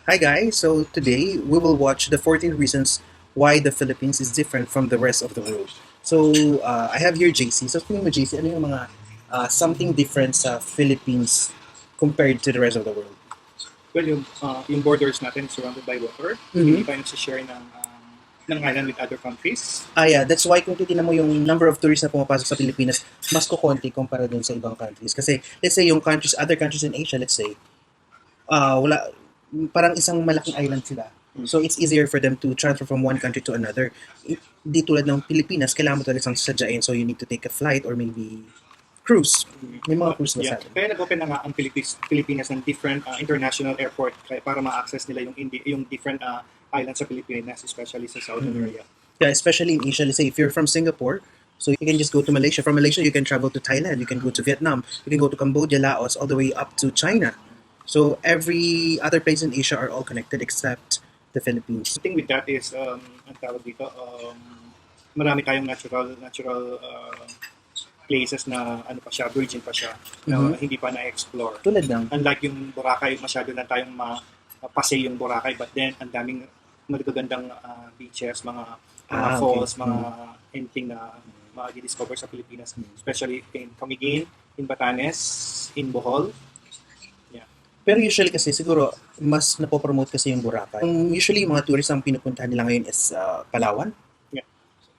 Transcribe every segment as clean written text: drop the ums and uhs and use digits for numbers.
Hi guys, so today we will watch the 14 reasons why the Philippines is different from the rest of the world. So I have here JC. So tingin mo JC, ano yung mga something different sa Philippines compared to the rest of the world? Well, yung borders natin surrounded by water. Hindi tayo nagsishare ng island with other countries. Yeah, that's why kung titignan mo yung number of tourists na pumapasok sa Pilipinas, mas kukonti kumpara dun sa ibang countries. Kasi let's say yung other countries in Asia, let's say, wala, parang isang malaking island sila. So it's easier for them to transfer from one country to another. Di tulad ng Pilipinas, kailangan mo talaga isang sadyain. So you need to take a flight or maybe cruise. May mga cruise na sa atin. Kaya nag-open na nga ang Pilipinas ng different international airport para ma-access nila yung different islands sa Pilipinas, especially sa southern area. Yeah, especially in Asia. Let's say if you're from Singapore, so you can just go to Malaysia. From Malaysia, you can travel to Thailand. You can go to Vietnam. You can go to Cambodia, Laos, all the way up to China. So every other place in Asia are all connected except the Philippines. The thing with that is, ang tawag dito, marami tayong natural places na ano pa siya, virgin pa siya, na hindi pa na-explore. Tulad ng? Unlike yung Boracay, masyado na tayong mapase yung Boracay, but then ang daming magagandang beaches, mga falls, mga anything na ma-discover sa Pilipinas, especially in Camiguin, in Batanes, in Bohol. Pero usually kasi siguro mas napopromote kasi yung Boracay. Usually yung mga tourists ang pinupuntahan nila ngayon is Palawan.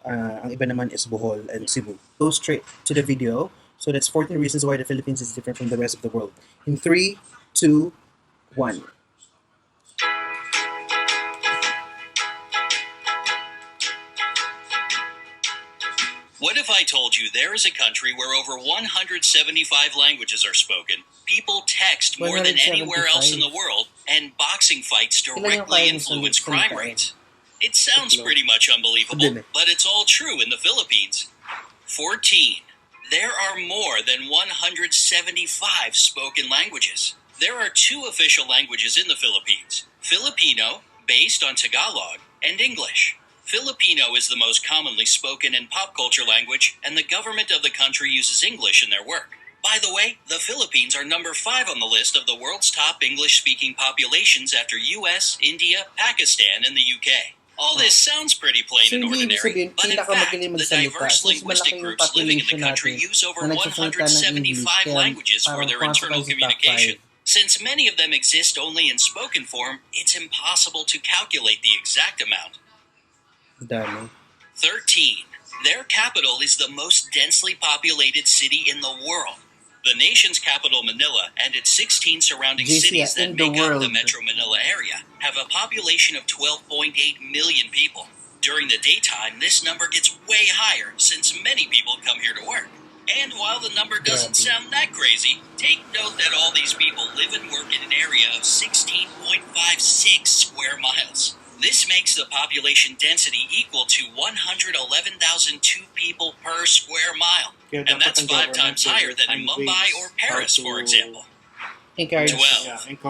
Ang iba naman is Bohol and Cebu. Go straight to the video. So that's 14 reasons why the Philippines is different from the rest of the world. In 3, 2, 1. What if I told you there is a country where over 175 languages are spoken, people text more than anywhere else in the world, and boxing fights directly influence crime rates? It sounds pretty much unbelievable, but it's all true in the Philippines. 14. There are more than 175 spoken languages. There are 2 official languages in the Philippines: Filipino, based on Tagalog, and English. Filipino is the most commonly spoken and pop culture language, and the government of the country uses English in their work. By the way, the Philippines are number 5 on the list of the world's top English-speaking populations after US, India, Pakistan, and the UK. All this sounds pretty plain and ordinary, but in fact, the diverse linguistic groups living in the country use over 175 languages for their internal communication. Since many of them exist only in spoken form, it's impossible to calculate the exact amount. 13. Their capital is the most densely populated city in the world. The nation's capital, Manila, and its 16 surrounding cities that make up the Metro Manila area have a population of 12.8 million people. During the daytime, this number gets way higher since many people come here to work. And while the number doesn't sound that crazy, take note that all these people live and work in an area of 16.56 square miles. This makes the population density equal to 111,002 people per square mile. And that's 5 times higher than in Mumbai or Paris, for example. 12.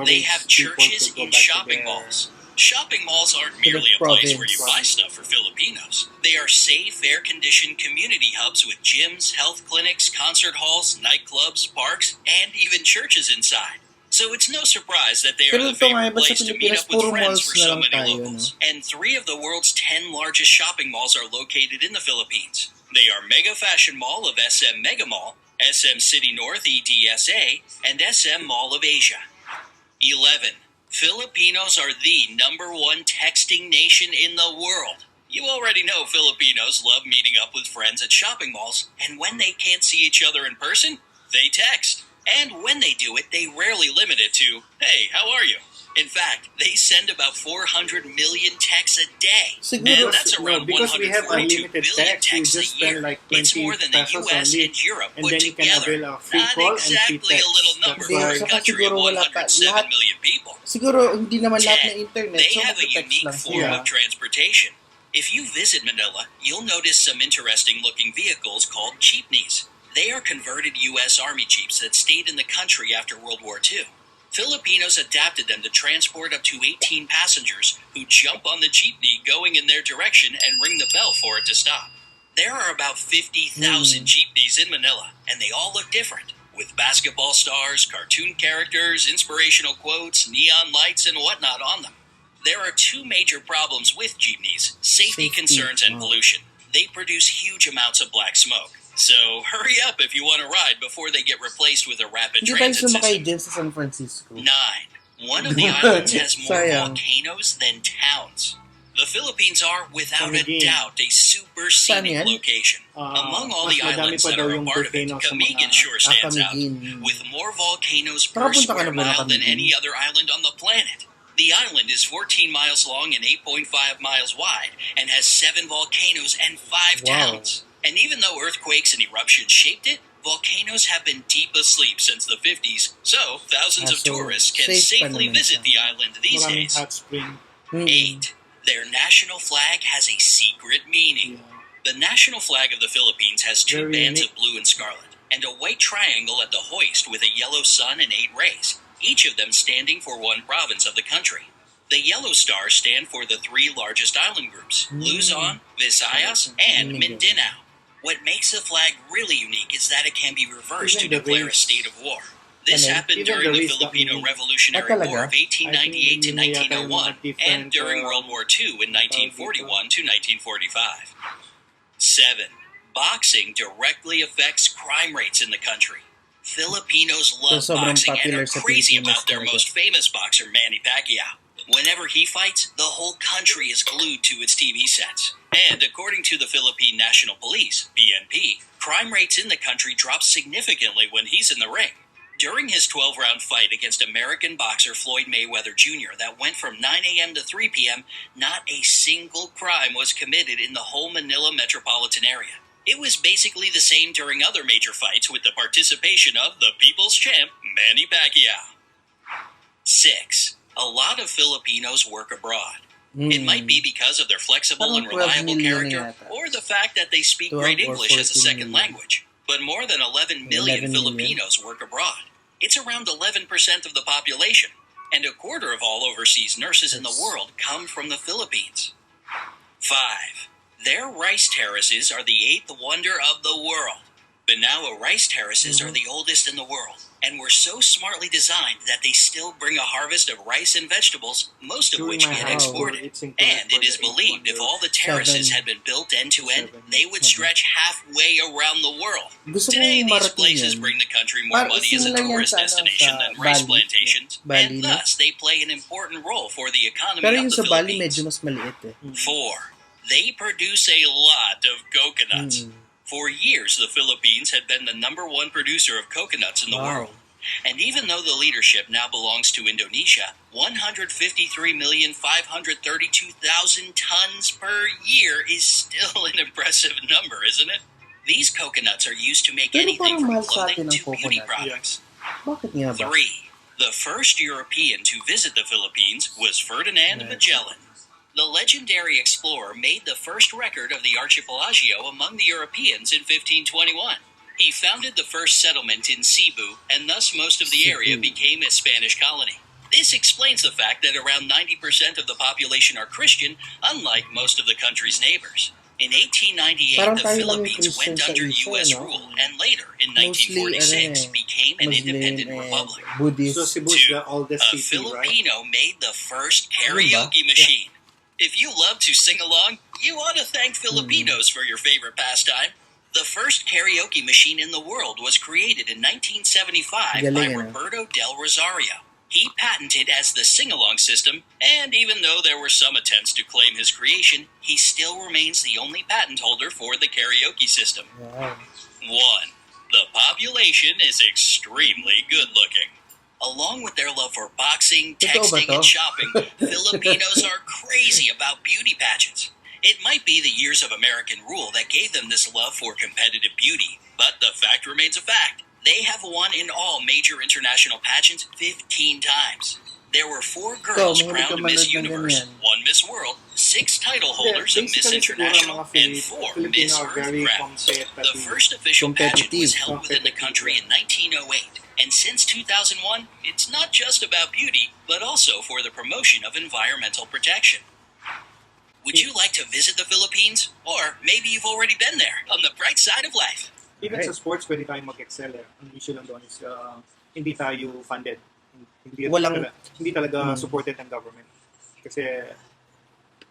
They have churches in shopping malls. Shopping malls aren't merely a place where you buy stuff for Filipinos. They are safe, air-conditioned community hubs with gyms, health clinics, concert halls, nightclubs, parks, and even churches inside. So it's no surprise that they are the favorite place to meet up with friends for so many locals. And 3 of the world's 10 largest shopping malls are located in the Philippines. They are Mega Fashion Mall of SM Mega Mall, SM City North EDSA, and SM Mall of Asia. 11. Filipinos are the number 1 texting nation in the world. You already know Filipinos love meeting up with friends at shopping malls, and when they can't see each other in person, they text. And when they do it, they rarely limit it to, "Hey, how are you?" In fact, they send about 400 million texts a day. And that's around 142 billion texts a year. It's more than the US and Europe put together. Not exactly a little number for a country of 107 million people. Siguro hindi naman lahat ng 10. internet. They So have a unique form of transportation. If you visit Manila, you'll notice some interesting-looking vehicles called jeepneys. They are converted U.S. Army Jeeps that stayed in the country after World War II. Filipinos adapted them to transport up to 18 passengers who jump on the jeepney going in their direction and ring the bell for it to stop. There are about 50,000 jeepneys in Manila, and they all look different. with basketball stars, cartoon characters, inspirational quotes, neon lights, and whatnot on them. There are two major problems with jeepneys: safety concerns and pollution. They produce huge amounts of black smoke. So hurry up if you want to ride before they get replaced with a rapid Hindi tayo transit sumakay system. dyan sa San Francisco. 9. One of the islands has more Sayang. volcanoes than towns. The Philippines are, without a Camiguin. doubt, a super Saan scenic yan? location. Among all mas the madami islands pa that daw are a yung part of it, volcano sa Camiguin mga- sure stands out, Camiguin. with more volcanoes per Nakapunta ka square na ba na mile than Camiguin? any other island on the planet. The island is 14 miles long and 8.5 miles wide, and has 7 volcanoes and 5 Wow. towns. And even though earthquakes and eruptions shaped it, volcanoes have been deep asleep since the 50s, so thousands of So, tourists can safe pa safely naman visit siya. the island these Maraming days. hot spring. 8. Their national flag has a secret meaning. Yeah. The national flag of the Philippines has 2 Very bands unique. of blue and scarlet, and a white triangle at the hoist with a yellow sun and 8 rays, each of them standing for one province of the country. The yellow stars stand for the 3 largest island groups: Luzon, Visayas, and Mindanao. What makes the flag really unique is that it can be reversed to Even the declare a race. state of war. This Ano? happened Even during the the race Filipino got Revolutionary talaga? War of 1898 to I think yun yata yung 1901, mga different, and during World War II in 1941 to 1945. 7. Boxing directly affects crime rates in the country. Filipinos love So, sobrang boxing and popular are sa crazy Pilipinas about their talaga. most famous boxer, Manny Pacquiao. Whenever he fights, the whole country is glued to its TV sets. And according to the Philippine National Police, PNP, crime rates in the country drop significantly when he's in the ring. During his 12-round fight against American boxer Floyd Mayweather Jr. that went from 9 a.m. to 3 p.m., not a single crime was committed in the whole Manila metropolitan area. It was basically the same during other major fights with the participation of the people's champ, Manny Pacquiao. 6. A lot of Filipinos work abroad. It might be because of their flexible and Parang 12 reliable million character, yata. or the fact that they speak 12 great or English as a 14 second million. language. But more than 11 million 11 million. Filipinos work abroad. It's around 11% of the population, and a quarter of all overseas nurses in the Yes. world come from the Philippines. 5. Their rice terraces are the 8th wonder of the world. Banawa rice terraces are the oldest in the world, and were so smartly designed that they still bring a harvest of rice and vegetables, most of During which my get high school, exported. it's included And it for is the believed if 8 all the terraces 7. had been built end to end, 7. they would stretch halfway around the world. Gusto Today, kong these marating places yan. bring the country more money as a similar yan tourist sa, destination sa than rice Bali. plantations, Bali, and no? thus they play an important role for the economy Pero of yung the sa Bali Philippines. medyo mas maliit eh. 4. They produce a lot of coconuts. For years, the Philippines had been the #1 producer of coconuts in the Wow. world. And even though the leadership now belongs to Indonesia, 153,532,000 tons per year is still an impressive number, isn't it? These coconuts are used to make Pero anything parang from mahal sa clothing atin ang to beauty coconut. products. Bakit nga ba? 3. The first European to visit the Philippines was Ferdinand Magellan. The legendary explorer made the first record of the archipelago among the Europeans in 1521. He founded the first settlement in Cebu, and thus most of the area Cebu. became a Spanish colony. This explains the fact that around 90% of the population are Christian, unlike most of the country's neighbors. In 1898, Parang the tayo lang yung Philippines Christian went sa under Asia, U.S. no? rule, and later, in Mostly, 1946, became an Muslim independent and republic. Buddhist. So Cebu is the oldest A city, right? Filipino made the first Ano ba? karaoke machine. If you love to sing along, you ought to thank Filipinos for your favorite pastime. The first karaoke machine in the world was created in 1975 by Galing, ano? Roberto Del Rosario. He patented as the sing-along system, and even though there were some attempts to claim his creation, he still remains the only patent holder for the karaoke system. Wow. 1. The population is extremely good-looking. Along with their love for boxing, Totoo ba texting, to? and shopping, Filipinos are crazy about beauty pageants. It might be the years of American rule that gave them this love for competitive beauty, but the fact remains a fact. They have won in all major international pageants 15 times. There were 4 girls mahilig ka crowned Miss manood ng Universe, ganyan. 1 Miss World, 6 title holders of Miss Basically, siguro International, mga and 4 Miss Filipino are Earth very crowns. The competitive. first official pageant was Competitive. held within the country in 1908, and since 2001, it's not just about beauty, but also for the promotion of environmental protection. Would you like to visit the Philippines? Or maybe you've already been there, on the bright side of life. Even Alright. sa sports, pwede tayong mag-excel. Ang issue lang doon is hindi tayo funded. Hindi talaga supported ng government. Kasi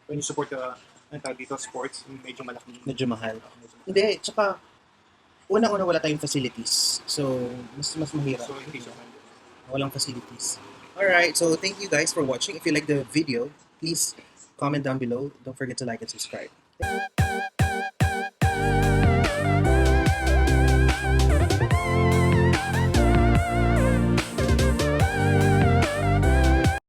when you support ang tawag dito, sports, medyo malaking. Medyo mahal. Hindi, tsaka una-una wala tayong facilities. So, mas mahirap. So, hindi siya funded. Walang facilities. Alright, so thank you guys for watching. If you like the video, please comment down below. Don't forget to like and subscribe.